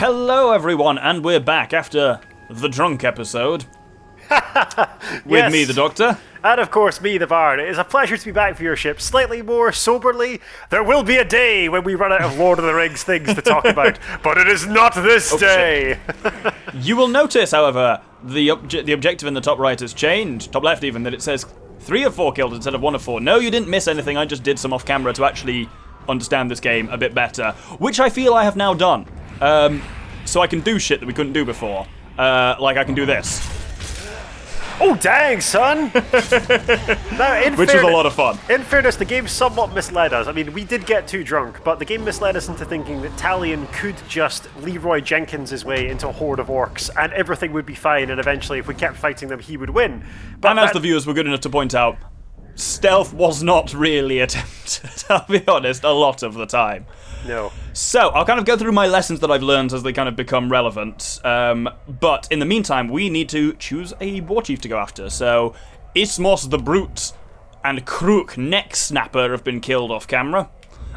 Hello, everyone, and we're back after the drunk episode. With me, the Doctor. And of course, me, the Bard. It is a pleasure to be back for your ship. Slightly more soberly, there will be a day when we run out of Lord of the Rings things to talk about, but it is not this day. You will notice, however, the objective in the top right has changed, top left even, that it says 3 of 4 killed instead of 1 of 4. No, you didn't miss anything, I just did some off camera to actually understand this game a bit better, which I feel I have now done. So I can do shit that we couldn't do before. Like I can do this. Oh, dang, son! Now, Which was a lot of fun. In fairness, the game somewhat misled us. I mean, we did get too drunk, but the game misled us into thinking that Talion could just Leroy Jenkins his way into a horde of orcs, and everything would be fine, and eventually, if we kept fighting them, he would win. But and as the viewers were good enough to point out, stealth was not really attempted, I'll be honest, a lot of the time. No. So, I'll kind of go through my lessons that I've learned as they kind of become relevant. But in the meantime, we need to choose a war chief to go after. So, Ismos the Brute and Krook Neck Snapper have been killed off camera.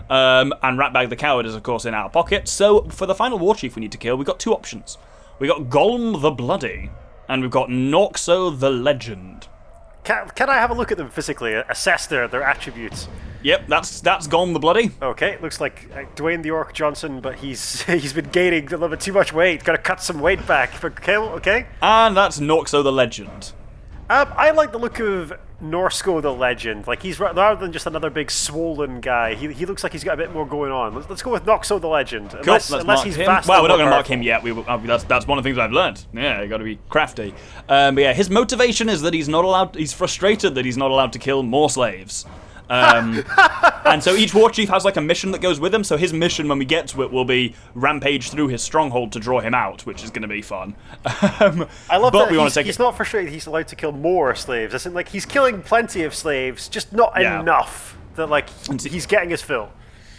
And Ratbag the Coward is, of course, in our pocket. So, for the final war chief we need to kill, we've got 2 options. We've got Golm the Bloody, and we've got Norxo the Legend. Can I have a look at them physically, assess their attributes? Yep, that's Golm the Bloody. Okay, looks like Dwayne the Orc Johnson, but he's been gaining a little bit too much weight. Got to cut some weight back for kill. Okay. And that's Norxo the Legend. I like the look of Norsco the Legend. Like he's rather than just another big swollen guy. He looks like he's got a bit more going on. Let's go with Noxo the Legend. Cool. Unless he's him. vastly Well, we're not going to more mark him yet. That's one of the things I've learned. Yeah, you got to be crafty. But yeah, his motivation is that he's not allowed. He's frustrated that he's not allowed to kill more slaves. And so each war chief has like a mission that goes with him. So his mission, when we get to it, will be rampage through his stronghold to draw him out, which is going to be fun. I love that he's not frustrated. He's allowed to kill more slaves. As in, like he's killing plenty of slaves, just not enough that like he's getting his fill.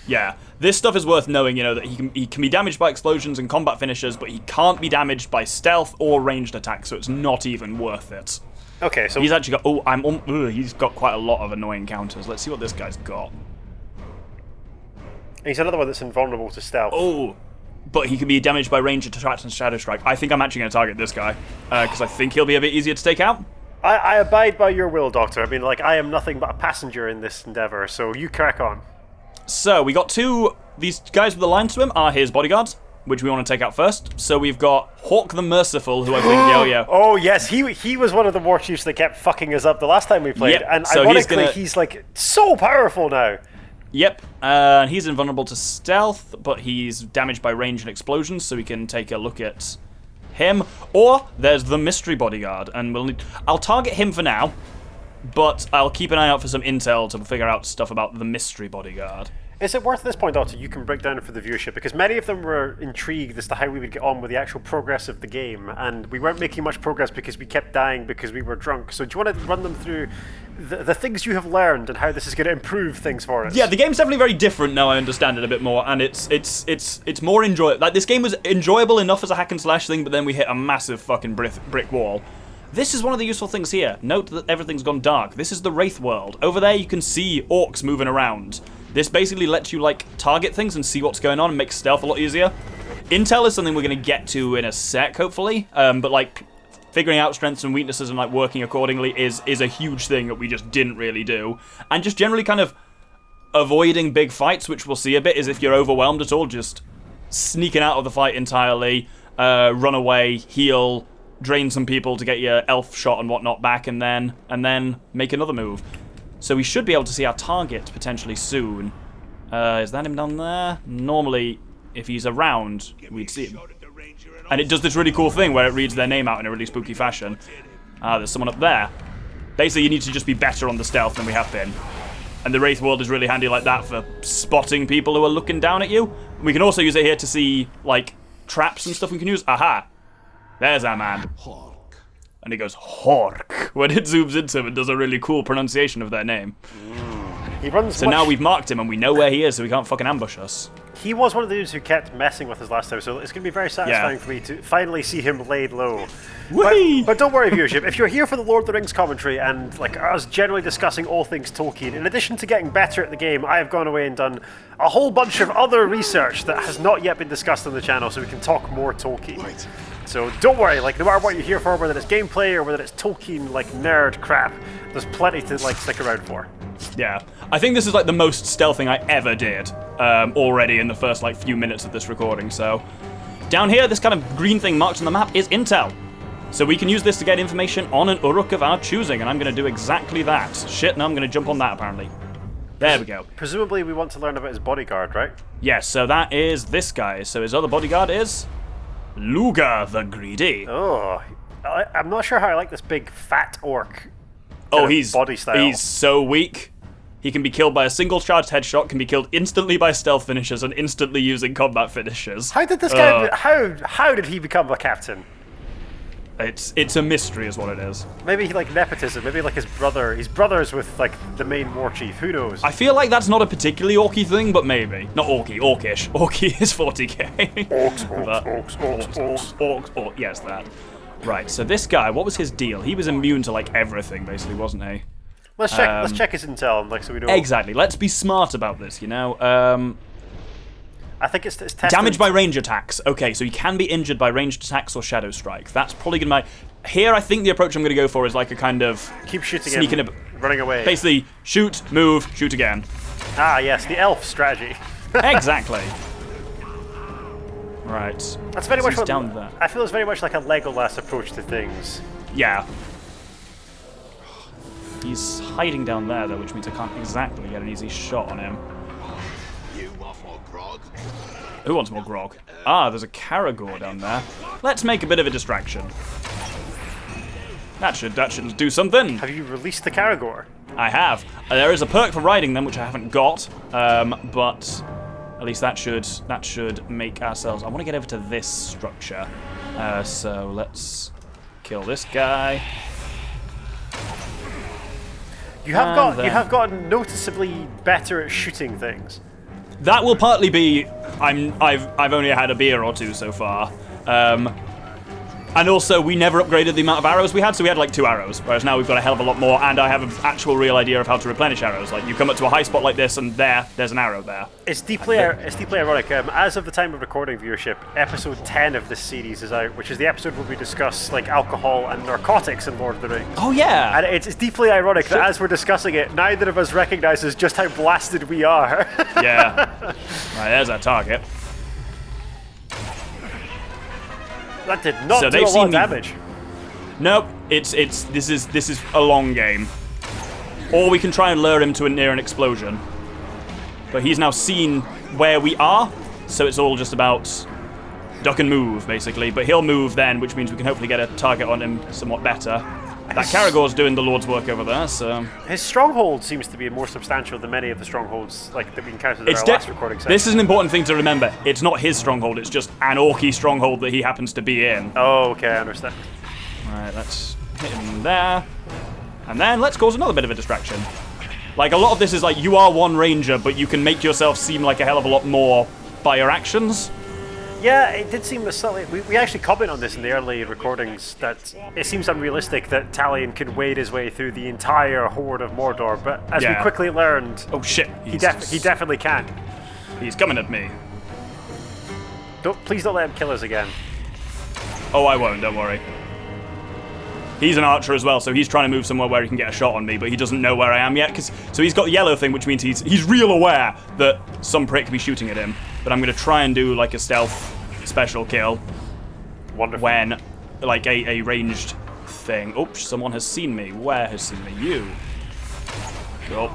Yeah, this stuff is worth knowing. You know that he can be damaged by explosions and combat finishers, but he can't be damaged by stealth or ranged attacks. So it's not even worth it. Okay, so he's actually got. He's got quite a lot of annoying counters. Let's see what this guy's got. He's another one that's invulnerable to stealth. Oh, but he can be damaged by ranged attacks and shadow strike. I think I'm actually going to target this guy because I think he'll be a bit easier to take out. I abide by your will, Doctor. I mean, like I am nothing but a passenger in this endeavor. So you crack on. So we got 2. These guys with the line to him are his bodyguards, which we want to take out first. So we've got Hork the Merciful, who I think Oh yes, he was one of the war chiefs that kept fucking us up the last time we played, yep. and so ironically he's like so powerful now. Yep, he's invulnerable to stealth, but he's damaged by range and explosions, so we can take a look at him. Or there's the mystery bodyguard, and I'll target him for now, but I'll keep an eye out for some intel to figure out stuff about the mystery bodyguard. Is it worth at this point, Doctor, you can break down for the viewership, because many of them were intrigued as to how we would get on with the actual progress of the game, and we weren't making much progress because we kept dying because we were drunk. So do you want to run them through the things you have learned and how this is going to improve things for us? Yeah, the game's definitely very different now. I understand it a bit more, and it's more enjoyable. Like this game was enjoyable enough as a hack and slash thing, but then we hit a massive fucking brick wall. This is one of the useful things here. Note that everything's gone dark. This is the Wraith world. Over there, you can see orcs moving around. This basically lets you like target things and see what's going on and makes stealth a lot easier. Intel is something we're going to get to in a sec, hopefully. But like figuring out strengths and weaknesses and like working accordingly is a huge thing that we just didn't really do. And just generally kind of avoiding big fights, which we'll see a bit, is if you're overwhelmed at all, just sneaking out of the fight entirely, run away, heal, drain some people to get your elf shot and whatnot back, and then make another move. So we should be able to see our target potentially soon. Is that him down there? Normally, if he's around, we'd see him. And it does this really cool thing where it reads their name out in a really spooky fashion. There's someone up there. Basically, you need to just be better on the stealth than we have been. And the Wraith world is really handy like that for spotting people who are looking down at you. We can also use it here to see, like, traps and stuff we can use. Aha! There's our man. And he goes, Hork, when it zooms into him and does a really cool pronunciation of their name. He runs so now we've marked him and we know where he is, so he can't fucking ambush us. He was one of the dudes who kept messing with us last time, so it's going to be very satisfying for me to finally see him laid low. But don't worry, viewership. If you're here for the Lord of the Rings commentary and like us generally discussing all things Tolkien, in addition to getting better at the game, I have gone away and done a whole bunch of other research that has not yet been discussed on the channel, so we can talk more Tolkien. Right. So don't worry, like no matter what you're here for, whether it's gameplay or whether it's Tolkien like nerd crap, there's plenty to like stick around for. Yeah, I think this is like the most stealthing I ever did already in the first like few minutes of this recording. So down here, this kind of green thing marked on the map is intel. So we can use this to get information on an Uruk of our choosing, and I'm going to do exactly that. Shit, now I'm going to jump on that apparently. There we go. Presumably we want to learn about his bodyguard, right? Yes, so that is this guy. So his other bodyguard is Luga the Greedy. Oh, I'm not sure how I like this big fat orc. He's body style. He's so weak. He can be killed by a single charged headshot, can be killed instantly by stealth finishers, and instantly using combat finishers. How did this guy? How did he become a captain? It's a mystery, is what it is. Maybe like nepotism. Maybe like his brother. He's brothers with like the main war chief. Who knows? I feel like that's not a particularly orky thing, but maybe not orky. Orcish. Orky is 40k. Orcs. Yes, that. Right. So this guy, what was his deal? He was immune to like everything, basically, wasn't he? Let's check. Let's check his intel, like so we know. Exactly. Let's be smart about this, you know. I think it's damage by range attacks. Okay, so he can be injured by ranged attacks or shadow strike. That's probably gonna be... Here, I think the approach I'm gonna go for is like a kind of... Keep shooting him, running away. Basically, shoot, move, shoot again. Ah, yes, the elf strategy. Exactly. Right. That's very much what... down there. I feel it's very much like a Legolas approach to things. Yeah. He's hiding down there, though, which means I can't exactly get an easy shot on him. Who wants more grog? Ah, there's a Caragor down there. Let's make a bit of a distraction. That should do something. Have you released the Caragor? I have. There is a perk for riding them, which I haven't got, but at least that should make ourselves... I want to get over to this structure, so let's kill this guy. You have gotten noticeably better at shooting things. That will partly be I've only had a beer or two so far, and also we never upgraded the amount of arrows we had, so we had like 2 arrows, whereas now we've got a hell of a lot more, and I have an actual real idea of how to replenish arrows. Like you come up to a high spot like this, and there's an arrow there. It's deeply ironic. As of the time of recording, viewership, episode 10 of this series is out, which is the episode where we discuss like alcohol and narcotics in Lord of the Rings. Oh yeah. And it's deeply ironic that as we're discussing it, neither of us recognizes just how blasted we are. Yeah. Right, there's our target. That did not do a lot of damage. Nope. This is a long game. Or we can try and lure him to near an explosion. But he's now seen where we are, so it's all just about duck and move, basically. But he'll move then, which means we can hopefully get a target on him somewhat better. That Caragor's doing the Lord's work over there, so... His stronghold seems to be more substantial than many of the strongholds like that we encountered in our last recording session. This is an important thing to remember. It's not his stronghold, it's just an orky stronghold that he happens to be in. Oh, okay, I understand. Alright, let's hit him there. And then let's cause another bit of a distraction. Like, a lot of this is like, you are one ranger, but you can make yourself seem like a hell of a lot more by your actions. Yeah, it did seem slightly... We actually comment on this in the early recordings, that it seems unrealistic that Talion could wade his way through the entire horde of Mordor, but as we quickly learned... Oh shit. He definitely can. He's coming at me. Please don't let him kill us again. Oh, I won't, don't worry. He's an archer as well, so he's trying to move somewhere where he can get a shot on me, but he doesn't know where I am yet. So he's got the yellow thing, which means he's real aware that some prick could be shooting at him. But I'm going to try and do like a stealth special kill. Wonderful. When, like, a ranged thing. Oops, someone has seen me. Where has seen me? You. Cool.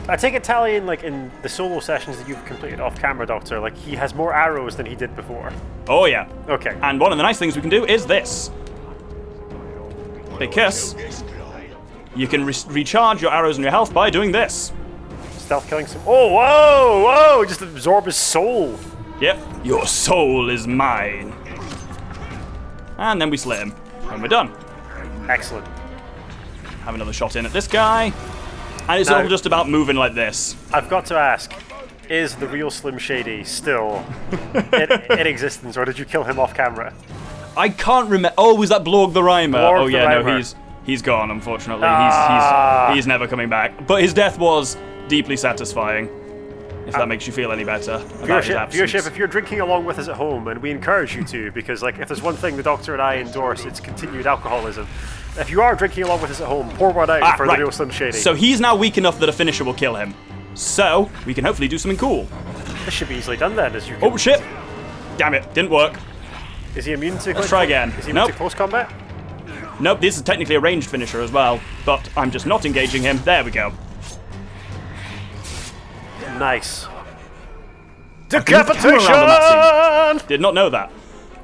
I take it Talion, like, in the solo sessions that you've completed off-camera, Doctor, like, he has more arrows than he did before. Oh, yeah. Okay. And one of the nice things we can do is this. Because you can recharge your arrows and your health by doing this. Stealth killing some... Oh, whoa! Just absorb his soul. Yep. Your soul is mine. And then we slit him. And we're done. Excellent. Have another shot in at this guy. And it's all just about moving like this. I've got to ask, is the real Slim Shady still in existence, or did you kill him off camera? I can't remember. Oh, was that Blorg the Rhymer? Blorg Oh the yeah, Rhymer. no, he's gone. Unfortunately, Ah. he's never coming back. But his death was deeply satisfying. If that makes you feel any better about his absence. Viewership, if you're drinking along with us at home, and we encourage you to, because like if there's one thing the Doctor and I endorse, it's continued alcoholism. If you are drinking along with us at home, pour one out for the real Slim Shady. So he's now weak enough that a finisher will kill him. So we can hopefully do something cool. This should be easily done then, as you can... Oh shit! Damn it, didn't work. Is he immune to... Let's try again. Is he immune to close combat? Nope, this is technically a ranged finisher as well, but I'm just not engaging him. There we go. Nice. Around on that Decapitation! scene. Did not know that.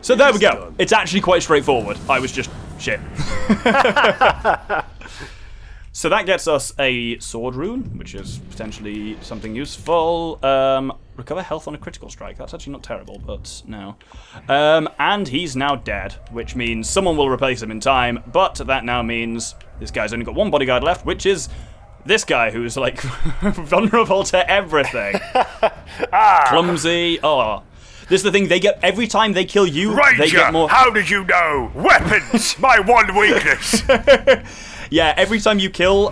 So there we go. It's actually quite straightforward. I was just shit. So that gets us a sword rune, which is potentially something useful. Recover health on a critical strike. That's actually not terrible, but no. And he's now dead, which means someone will replace him in time, but that now means this guy's only got one bodyguard left, which is this guy who's like vulnerable to everything. Clumsy. Oh. This is the thing, they get every time they kill you, Ranger, they get more. how did you know? Weapons, my one weakness. Yeah, every time you kill,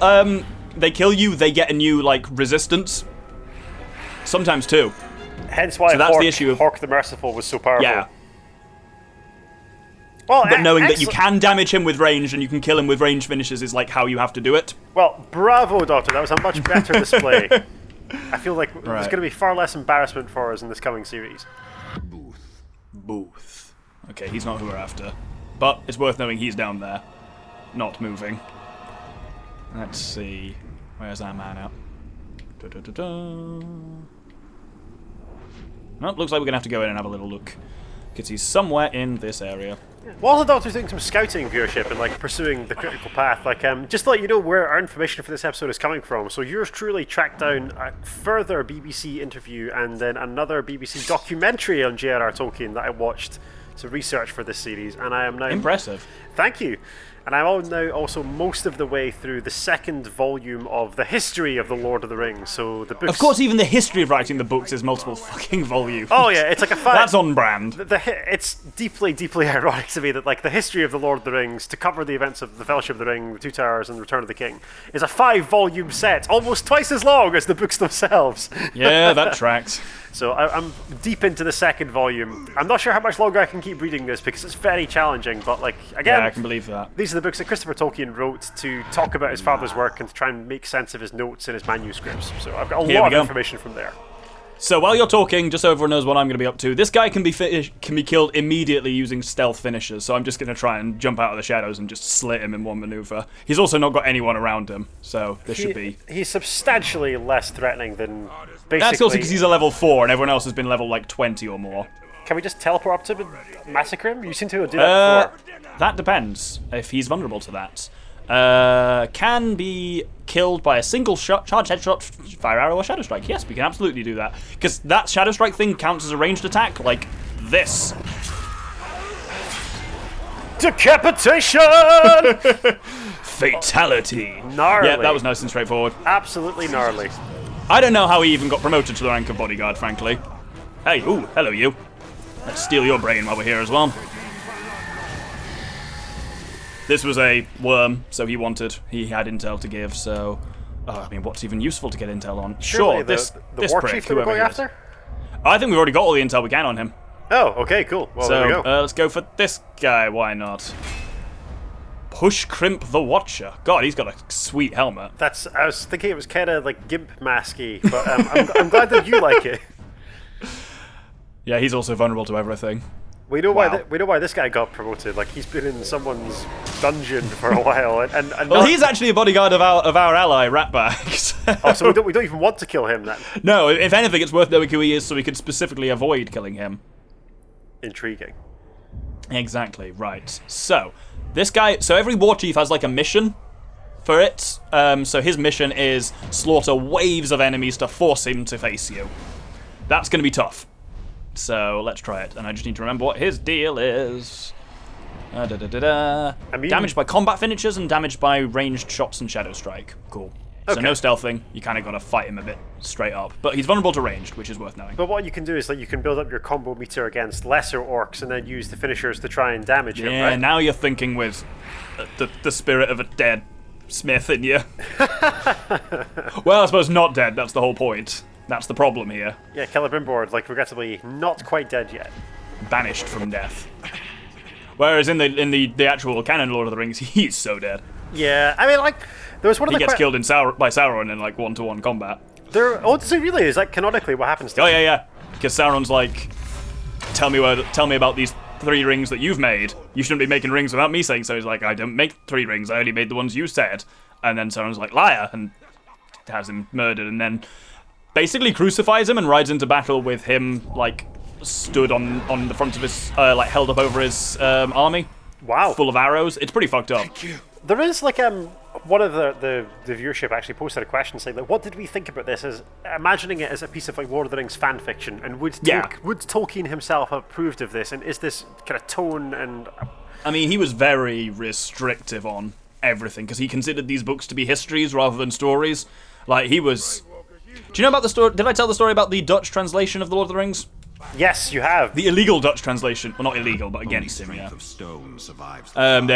they kill you, they get a new like resistance. Sometimes two. Hence why So that's the issue of Hork the Merciful was so powerful. Yeah. Well, But knowing that you excellent. can damage him with range and you can kill him with range finishes is like how you have to do it. Well, bravo, Doctor. That was a much better display. I feel like there's Right. going to be far less embarrassment for us in this coming series. Booth. Okay, he's not who we're after. But it's worth knowing he's down there. Not moving. Let's see. Where's that man at? Nope, looks like we're going to have to go in and have a little look. Because he's somewhere in this area. While the Doctor's doing some scouting viewership and like pursuing the critical path, like just to let you know where our information for this episode is coming from. So yours truly tracked down a further BBC interview and then another BBC documentary on J.R.R. Tolkien that I watched to research for this series, and I am now Impressive. Thank you. And I'm now also most of the way through the second volume of the history of the Lord of the Rings. So the books. Of course, even the history of writing the books is multiple fucking volumes. Oh yeah, it's like a fact. That's on brand. It's deeply, deeply ironic to me that like the history of the Lord of the Rings, to cover the events of the Fellowship of the Ring, the Two Towers, and the Return of the King, is a 5-volume set, almost twice as long as the books themselves. Yeah, that tracks. So I'm deep into the second volume. I'm not sure how much longer I can keep reading this because it's very challenging. But like again, Yeah, I can believe that. these are the books that Christopher Tolkien wrote to talk about his father's work and to try and make sense of his notes and his manuscripts. So I've got a Here lot we of go. information from there. So while you're talking, just so everyone knows what I'm going to be up to, this guy can be killed immediately using stealth finishers, so I'm just going to try and jump out of the shadows and just slit him in one maneuver. He's also not got anyone around him, so this should be... He's substantially less threatening than basically... That's also because he's a level 4 and everyone else has been level like 20 or more. Can we just teleport up to him and massacre him? You seem to do that before. That depends, if he's vulnerable to that. Can be killed by a single shot, charge headshot, fire arrow, or shadow strike. Yes, we can absolutely do that. Because that shadow strike thing counts as a ranged attack, like this. Decapitation! Fatality. Gnarly. Yeah, that was nice and straightforward. Absolutely gnarly. I don't know how he even got promoted to the rank of bodyguard, frankly. Hey, ooh, hello you. Let's steal your brain while we're here as well. This was a worm, so he had intel to give, so... I mean, what's even useful to get intel on? Surely Sure, this the war prick, chief that we're whoever going he is. after? I think we've already got all the intel we can on him. Oh, okay, cool. Well, there we So, go. let's go for this guy, why not? Push Crimp the Watcher. God, he's got a sweet helmet. I was thinking it was kind of like gimp masky, but I'm glad that you like it. Yeah, he's also vulnerable to everything. We know Wow. why this guy got promoted. Like he's been in someone's dungeon for a while, and Well, not- he's actually a bodyguard of our ally, Ratbag. Oh, so we don't even want to kill him then. No, if anything, it's worth knowing who he is so we can specifically avoid killing him. Intriguing. Exactly, right. So, this guy... So every war chief has, like, a mission for it. So his mission is slaughter waves of enemies to force him to face you. That's going to be tough. So, let's try it. And I just need to remember what his deal is. I mean- Damage by combat finishers and damage by ranged shots and shadow strike. Cool. So no stealthing, you kind of got to fight him a bit straight up. But he's vulnerable to ranged, which is worth knowing. But what you can do is you can build up your combo meter against lesser orcs and then use the finishers to try and damage him, right? Yeah, now you're thinking with the spirit of a dead smith in you. Well, I suppose not dead, that's the whole point. That's the problem here. Yeah, Celebrimbor, regrettably not quite dead yet. Banished from death. Whereas in the actual canon Lord of the Rings, he's so dead. Yeah, I mean, there was one of he gets killed by Sauron in one-to-one combat. Does it really? Is that canonically what happens to him? Oh yeah. Because Sauron's like, tell me about these 3 rings that you've made. You shouldn't be making rings without me saying so. He's like, I didn't make 3 rings. I only made the ones you said. And then Sauron's like, liar, and has him murdered, and then basically crucifies him and rides into battle with him stood on the front of his held up over his army. Wow. Full of arrows. It's pretty fucked up. There is one of the viewership actually posted a question saying what did we think about this, as imagining it as a piece of Lord of the Rings fan fiction, and would Tolkien himself have approved of this, and is this kind of tone and I mean, he was very restrictive on everything because he considered these books to be histories rather than stories. He was. Do you know about the story? Did I tell the story about the Dutch translation of The Lord of the Rings? Yes, you have. The illegal Dutch translation. Well, not illegal, but against him, yeah.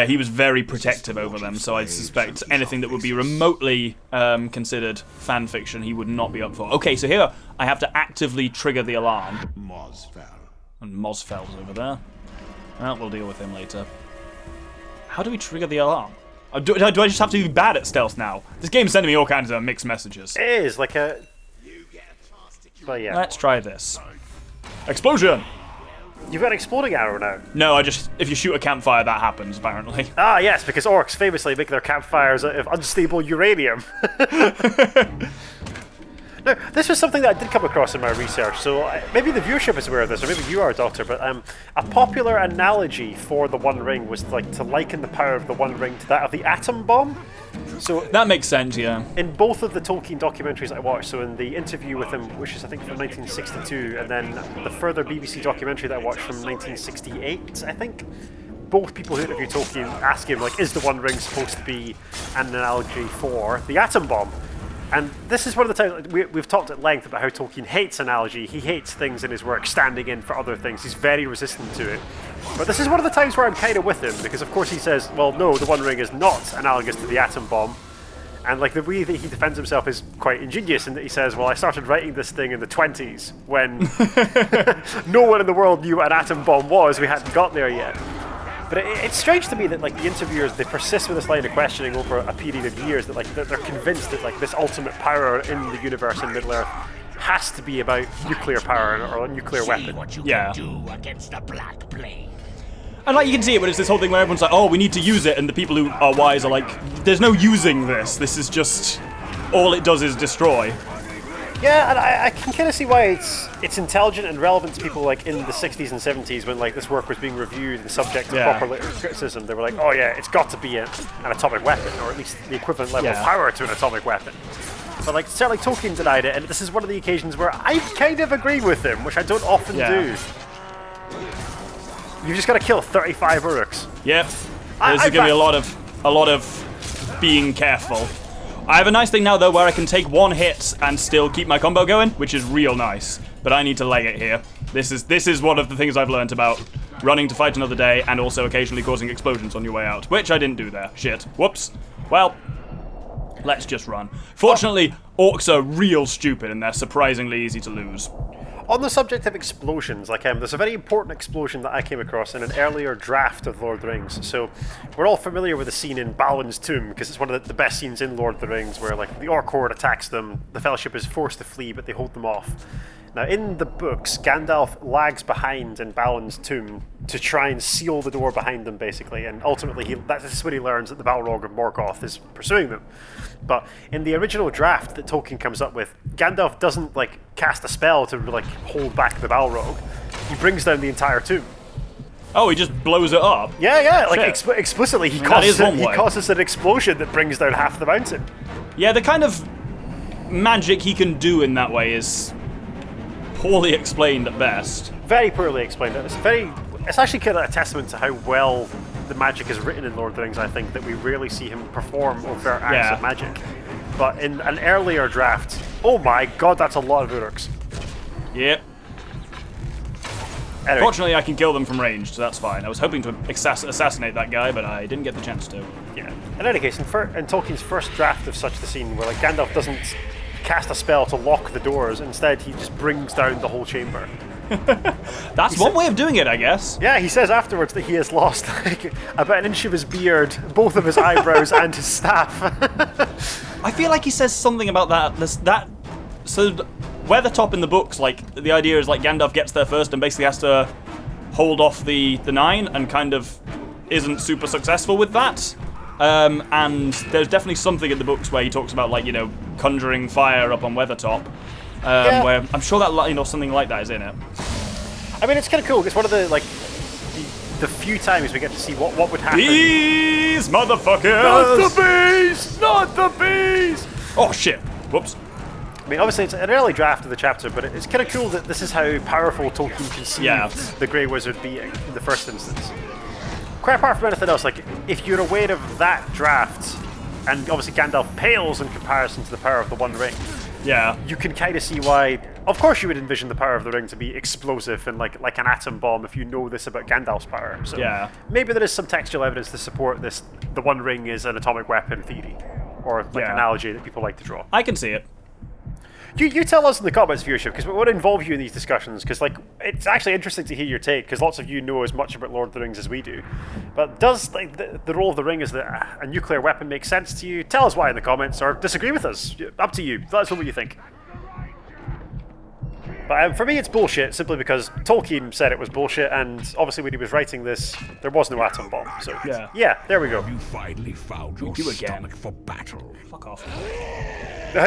He was very protective over them, so I suspect anything that would be remotely considered fan fiction, he would not be up for. Okay, so here I have to actively trigger the alarm. And Mosfell's over there. Well, we'll deal with him later. How do we trigger the alarm? Do I just have to be bad at stealth now? This game's sending me all kinds of mixed messages. It is like a... But yeah. Let's try this. Explosion! You've got an exploding arrow now. No, if you shoot a campfire, that happens, apparently. Ah, yes, because orcs famously make their campfires out of unstable uranium. Now, this was something that I did come across in my research, so maybe the viewership is aware of this, or maybe you are, Doctor, but a popular analogy for the One Ring was to liken the power of the One Ring to that of the atom bomb. So that makes sense, yeah. In both of the Tolkien documentaries I watched, so in the interview with him, which is I think from 1962, and then the further BBC documentary that I watched from 1968, I think, both people who interviewed Tolkien ask him, is the One Ring supposed to be an analogy for the atom bomb? And this is one of the times we've talked at length about how Tolkien hates analogy. He hates things in his work standing in for other things. He's very resistant to it. But this is one of the times where I'm kind of with him, because of course he says, well, no, the One Ring is not analogous to the atom bomb. And the way that he defends himself is quite ingenious in that he says, well, I started writing this thing in the 20s when no one in the world knew what an atom bomb was. We hadn't got there yet. But it's strange to me that the interviewers, they persist with this line of questioning over a period of years, that they're convinced that this ultimate power in the universe in Middle-earth has to be about nuclear power or a nuclear weapon. Yeah. Do against the Black Plague. And you can see it, but it's this whole thing where everyone's like, oh, we need to use it, and the people who are wise are like, there's no using this. This is just, all it does is destroy. Yeah, and I can kind of see why it's intelligent and relevant to people in the 60s and 70s when this work was being reviewed and subject to proper literary criticism. They were like, oh yeah, it's got to be an atomic weapon, or at least the equivalent level of power to an atomic weapon. But certainly Tolkien denied it, and this is one of the occasions where I kind of agree with him, which I don't often do. You've just got to kill 35 Uruks. Yep. This is going to be a lot of being careful. I have a nice thing now, though, where I can take one hit and still keep my combo going, which is real nice. But I need to leg it here. This is one of the things I've learned about running to fight another day and also occasionally causing explosions on your way out, which I didn't do there. Shit. Whoops. Well, let's just run. Fortunately, orcs are real stupid and they're surprisingly easy to lose. On the subject of explosions, there's a very important explosion that I came across in an earlier draft of Lord of the Rings. So we're all familiar with the scene in Balon's tomb, because it's one of the best scenes in Lord of the Rings, where the orc horde attacks them, the Fellowship is forced to flee, but they hold them off. Now, in the books, Gandalf lags behind in Balon's tomb to try and seal the door behind them, basically, and ultimately that's when he learns that the Balrog of Morgoth is pursuing them. But in the original draft that Tolkien comes up with, Gandalf doesn't cast a spell to hold back the Balrog. He brings down the entire tomb. Oh, he just blows it up? Yeah, explicitly he causes an explosion that brings down half the mountain. Yeah, the kind of magic he can do in that way is poorly explained at best. Very poorly explained. It's actually kind of a testament to how well the magic is written in Lord of the Rings, I think, that we rarely see him perform overt acts of magic. but in an earlier draft, oh my god, that's a lot of Uruks. Yep. Anyway. Fortunately, I can kill them from range, so that's fine. I was hoping to assassinate that guy, but I didn't get the chance to. Yeah. In any case, in Tolkien's first draft of such the scene, where like Gandalf doesn't cast a spell to lock the doors, instead he just brings down the whole chamber. That's one way of doing it, I guess. Yeah, he says afterwards that he has lost like about an inch of his beard, both of his eyebrows, and his staff. I feel like he says something about that. So Weathertop in the books, like the idea is like Gandalf gets there first and basically has to hold off the nine and kind of isn't super successful with that. And there's definitely something in the books where he talks about like conjuring fire up on Weathertop. Where I'm sure that something like that is in it. I mean, it's kind of cool. It's one of the the few times we get to see what would happen. Bees, motherfuckers! Not the bees! Not the bees! Oh shit! Whoops. I mean, obviously it's an early draft of the chapter, but it's kind of cool that this is how powerful Tolkien conceived the Grey Wizard being in the first instance. Quite apart from anything else, like if you're aware of that draft, and obviously Gandalf pales in comparison to the power of the One Ring. Yeah. You can kind of see why. Of course, you would envision the power of the ring to be explosive and like an atom bomb if you know this about Gandalf's power. So yeah. Maybe there is some textual evidence to support this. The One Ring is an atomic weapon theory, or like an analogy that people like to draw. I can see it. You tell us in the comments, viewership, because we want to involve you in these discussions, because like it's actually interesting to hear your take, because lots of you know as much about Lord of the Rings as we do. But does like the role of the ring as a nuclear weapon make sense to you? Tell us why in the comments, or disagree with us. Up to you. Let us know what you think. But for me, it's bullshit, simply because Tolkien said it was bullshit, and obviously when he was writing this, there was no atom bomb. So yeah, there we go. You finally found your stomach for battle. Fuck off.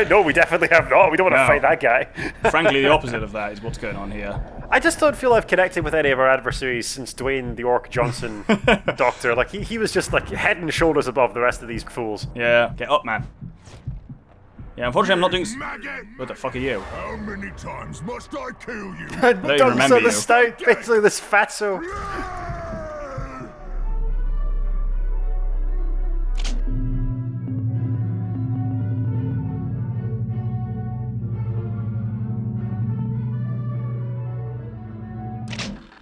No, we definitely have not. We don't want to fight that guy. Frankly, the opposite of that is what's going on here. I just don't feel I've connected with any of our adversaries since Dwayne the Orc Johnson Doctor. Like he was just like head and shoulders above the rest of these fools. Yeah, get up, man. Yeah, unfortunately, I'm not doing. Maggot! What the fuck are you? How many times must I kill you? Don't even remember you. The stout, basically this fatso.